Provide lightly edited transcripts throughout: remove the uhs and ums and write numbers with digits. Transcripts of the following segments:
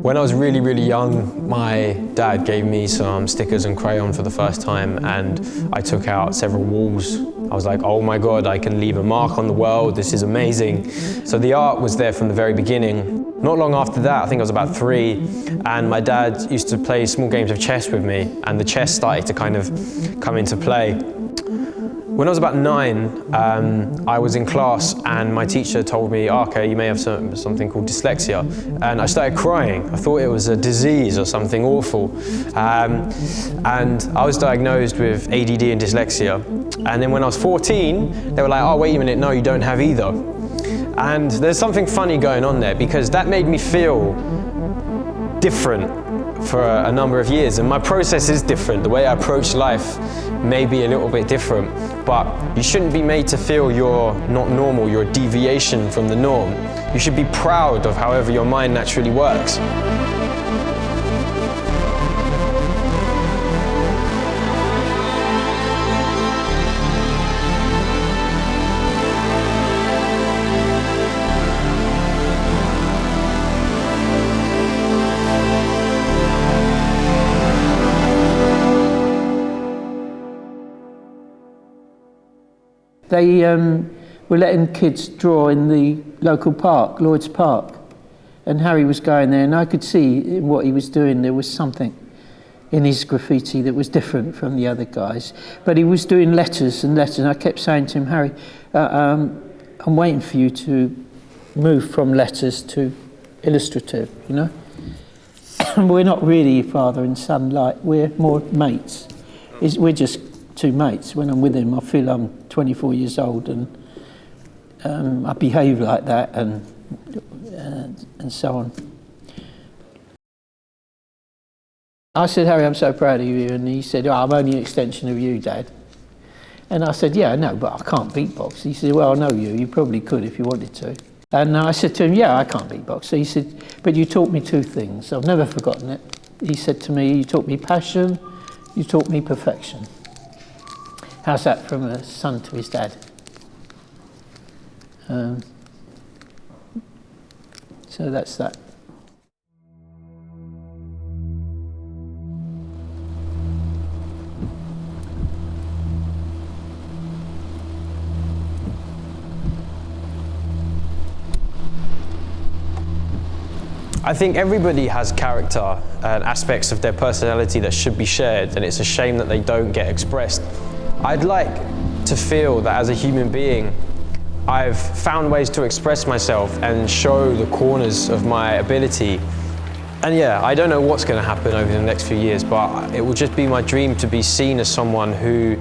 When I was really, really young, my dad gave me some stickers and crayon for the first time, and I took out several walls. I was like, oh my God, I can leave a mark on the world, this is amazing. So the art was there from the very beginning. Not long after that, I think I was about 3, and my dad used to play small games of chess with me, and the chess started to kind of come into play. When I was about 9, I was in class and my teacher told me, oh, okay, you may have something called dyslexia. And I started crying. I thought it was a disease or something awful. And I was diagnosed with ADD and dyslexia. And then when I was 14, they were like, oh, wait a minute, no, you don't have either. And there's something funny going on there because that made me feel different for a number of years, and my process is different. The way I approach life may be a little bit different, but you shouldn't be made to feel you're not normal, you're a deviation from the norm. You should be proud of however your mind naturally works. They were letting kids draw in the local park, Lloyd's Park, and Harry was going there, and I could see in what he was doing there was something in his graffiti that was different from the other guys. But he was doing letters and letters, and I kept saying to him, Harry, I'm waiting for you to move from letters to illustrative, you know? We're not really father and son, like, we're more mates. We're just two mates. When I'm with him, I feel I'm 24 years old, and I behave like that, and so on. I said, Harry, I'm so proud of you, and he said, oh, I'm only an extension of you, Dad. And I said, yeah, I know, but I can't beatbox. He said, well, I know you probably could if you wanted to. And I said to him, yeah, I can't beatbox. So he said, but you taught me 2 things. I've never forgotten it. He said to me, you taught me passion, you taught me perfection. How's that from a son to his dad? So that's that. I think everybody has character and aspects of their personality that should be shared, and it's a shame that they don't get expressed. I'd like to feel that as a human being, I've found ways to express myself and show the corners of my ability. And yeah, I don't know what's going to happen over the next few years, but it will just be my dream to be seen as someone who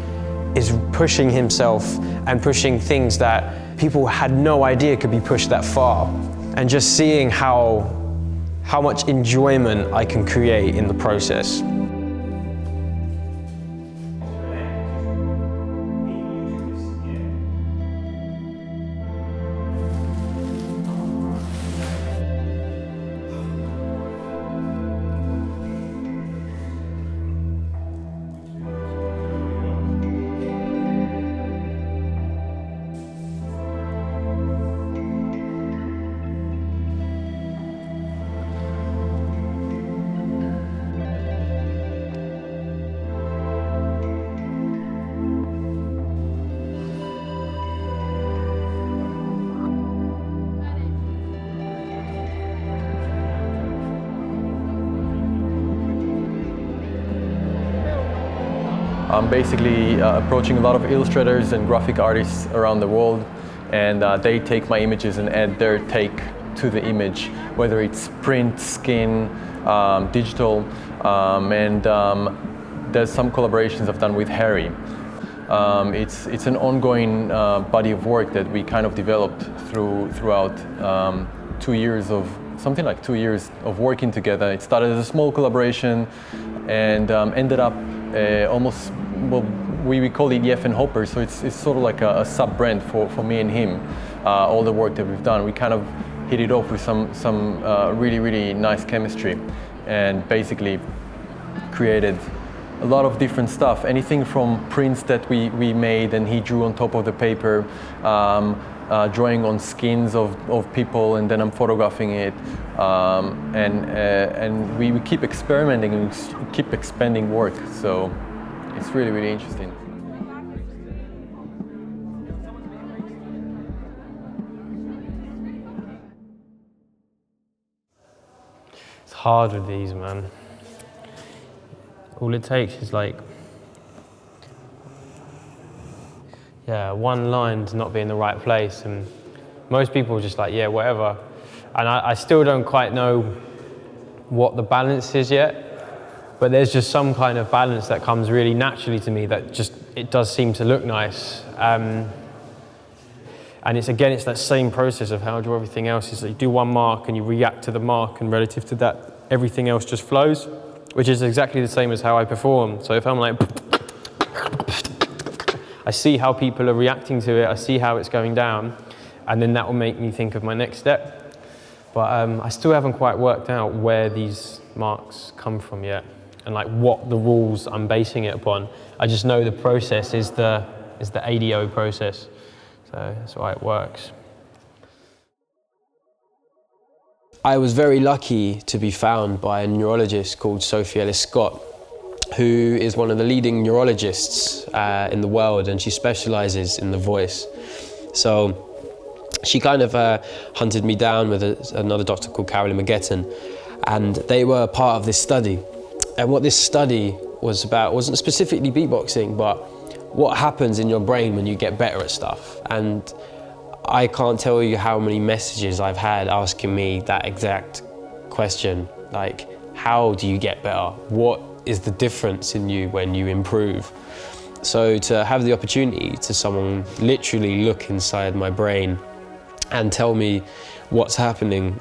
is pushing himself and pushing things that people had no idea could be pushed that far. And just seeing how much enjoyment I can create in the process. I'm basically approaching a lot of illustrators and graphic artists around the world, and they take my images and add their take to the image, whether it's print, skin, digital, and there's some collaborations I've done with Harry. It's an ongoing body of work that we kind of developed throughout 2 years of, something like 2 years of working together. It started as a small collaboration and ended up almost, well, we call it Yef and Hopper, so it's sort of like a sub-brand for me and him. All the work that we've done, we kind of hit it off with some really, really nice chemistry, and basically created a lot of different stuff. Anything from prints that we made and he drew on top of the paper, drawing on skins of people, and then I'm photographing it, and we keep experimenting and keep expanding work. So it's really, really interesting. It's hard with these, man. All it takes is like, yeah, one line to not be in the right place, and most people are just like, yeah, whatever. And I still don't quite know what the balance is yet, but there's just some kind of balance that comes really naturally to me that just, it does seem to look nice. And it's that same process of how I draw everything else, is that you do one mark and you react to the mark, and relative to that, everything else just flows, which is exactly the same as how I perform. So if I'm like, I see how people are reacting to it, I see how it's going down, and then that will make me think of my next step. But I still haven't quite worked out where these marks come from yet, and like what the rules I'm basing it upon. I just know the process is the A.D.O process, so that's why it works. I was very lucky to be found by a neurologist called Sophie Ellis-Scott, who is one of the leading neurologists in the world, and she specializes in the voice. So she kind of hunted me down with another doctor called Carolyn McGetton, and they were part of this study. And what this study was about wasn't specifically beatboxing, but what happens in your brain when you get better at stuff. And I can't tell you how many messages I've had asking me that exact question, like, how do you get better? What is the difference in you when you improve? So to have the opportunity to someone literally look inside my brain and tell me what's happening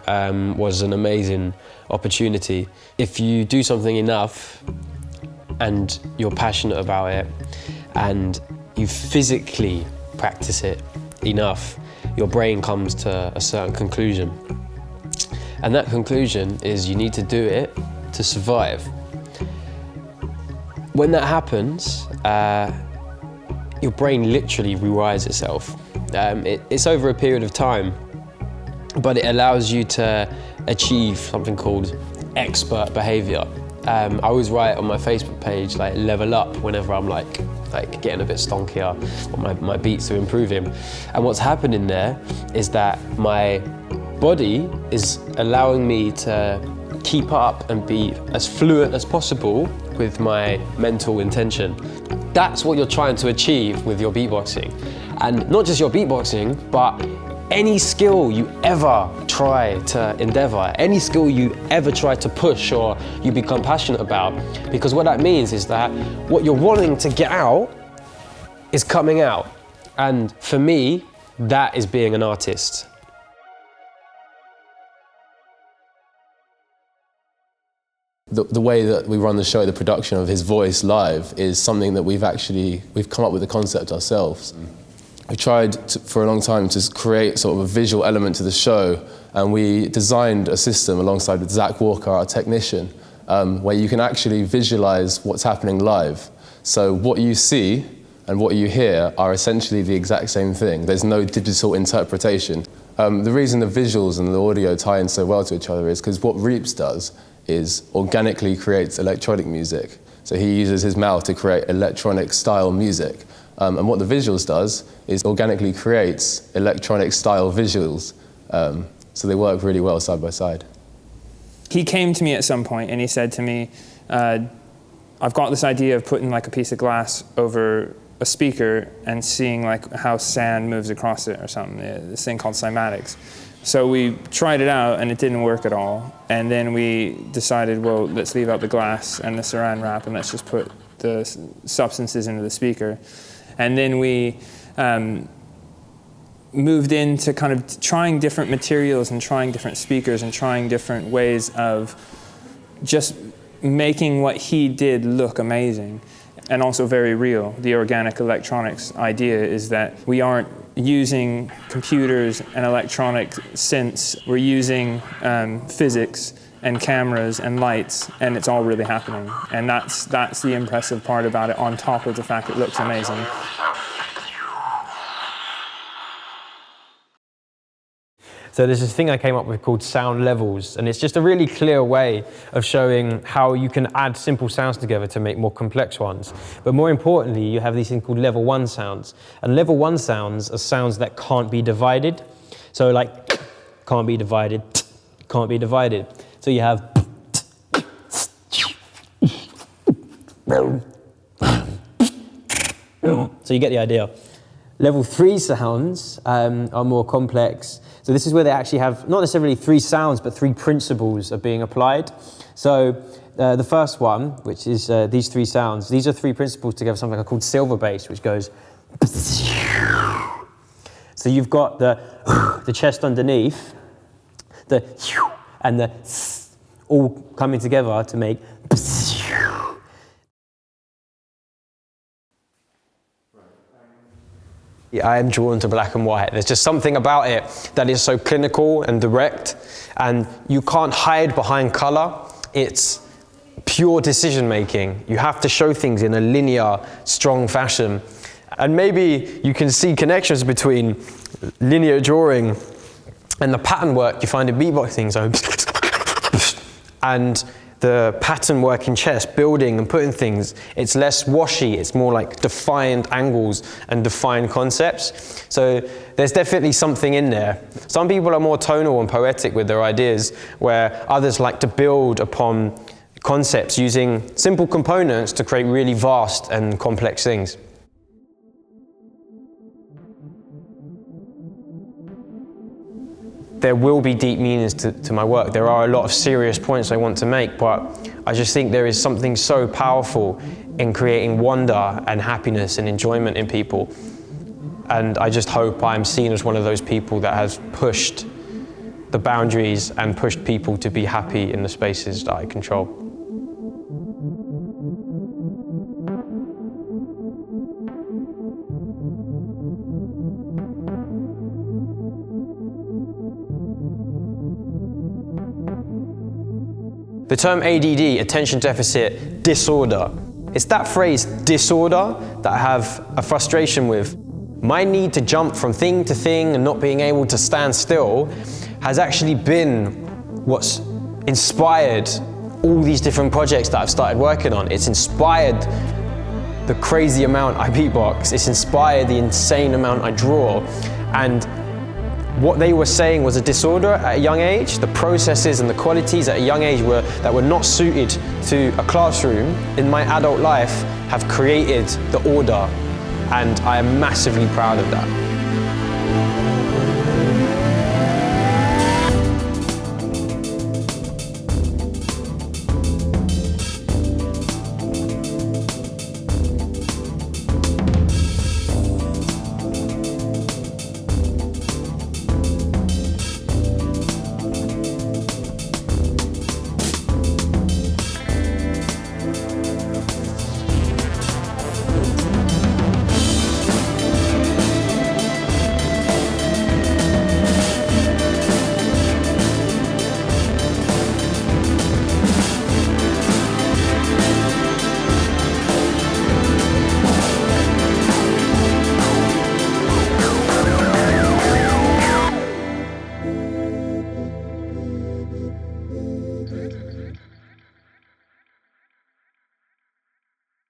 was an amazing opportunity. If you do something enough and you're passionate about it and you physically practice it enough, your brain comes to a certain conclusion. And that conclusion is you need to do it to survive. When that happens, your brain literally rewires itself. It's over a period of time, but it allows you to achieve something called expert behavior. I always write on my Facebook page, like, level up whenever I'm like getting a bit stonkier, or my beats are improving. And what's happening there is that my body is allowing me to keep up and be as fluent as possible with my mental intention. That's what you're trying to achieve with your beatboxing. And not just your beatboxing, but any skill you ever try to endeavor, any skill you ever try to push or you become passionate about. Because what that means is that what you're wanting to get out is coming out. And for me, that is being an artist. The way that we run the show, the production of his voice live, is something that we've come up with the concept ourselves. We tried for a long time to create sort of a visual element to the show, and we designed a system alongside with Zach Walker, our technician, where you can actually visualize what's happening live. So what you see and what you hear are essentially the exact same thing. There's no digital interpretation. The reason the visuals and the audio tie in so well to each other is because what Reeps does is organically creates electronic music. So he uses his mouth to create electronic style music. And what the visuals does is organically creates electronic style visuals. So they work really well side by side. He came to me at some point and he said to me, I've got this idea of putting like a piece of glass over a speaker and seeing like how sound moves across it or something, this thing called cymatics. So we tried it out and it didn't work at all. And then we decided, well, let's leave out the glass and the saran wrap and let's just put the substances into the speaker. And then we moved into kind of trying different materials and trying different speakers and trying different ways of just making what he did look amazing and also very real. The organic electronics idea is that we aren't using computers and electronic synths. We're using physics and cameras and lights, and it's all really happening. And that's the impressive part about it, on top of the fact it looks amazing. So there's this thing I came up with called sound levels, and it's just a really clear way of showing how you can add simple sounds together to make more complex ones. But more importantly, you have these things called level 1 sounds. And level 1 sounds are sounds that can't be divided. So like, can't be divided, can't be divided. So you have so you get the idea. Level 3 sounds are more complex. So this is where they actually have not necessarily 3 sounds, but 3 principles are being applied. So the first one, which is these 3 sounds, these are 3 principles together, something called silver bass, which goes. So you've got the chest underneath, the and the all coming together to make. I am drawn to black and white. There's just something about it that is so clinical and direct, and you can't hide behind color. It's pure decision making. You have to show things in a linear, strong fashion. And maybe you can see connections between linear drawing and the pattern work you find in beatboxing, so and the pattern work in chess, building and putting things. It's less washy, it's more like defined angles and defined concepts. So there's definitely something in there. Some people are more tonal and poetic with their ideas, where others like to build upon concepts using simple components to create really vast and complex things. There will be deep meanings to my work. There are a lot of serious points I want to make, but I just think there is something so powerful in creating wonder and happiness and enjoyment in people. And I just hope I'm seen as one of those people that has pushed the boundaries and pushed people to be happy in the spaces that I control. The term ADD, attention deficit disorder, it's that phrase, disorder, that I have a frustration with. My need to jump from thing to thing and not being able to stand still has actually been what's inspired all these different projects that I've started working on. It's inspired the crazy amount I beatbox, it's inspired the insane amount I draw, and what they were saying was a disorder at a young age. The processes and the qualities at a young age that were not suited to a classroom in my adult life have created the order, and I am massively proud of that.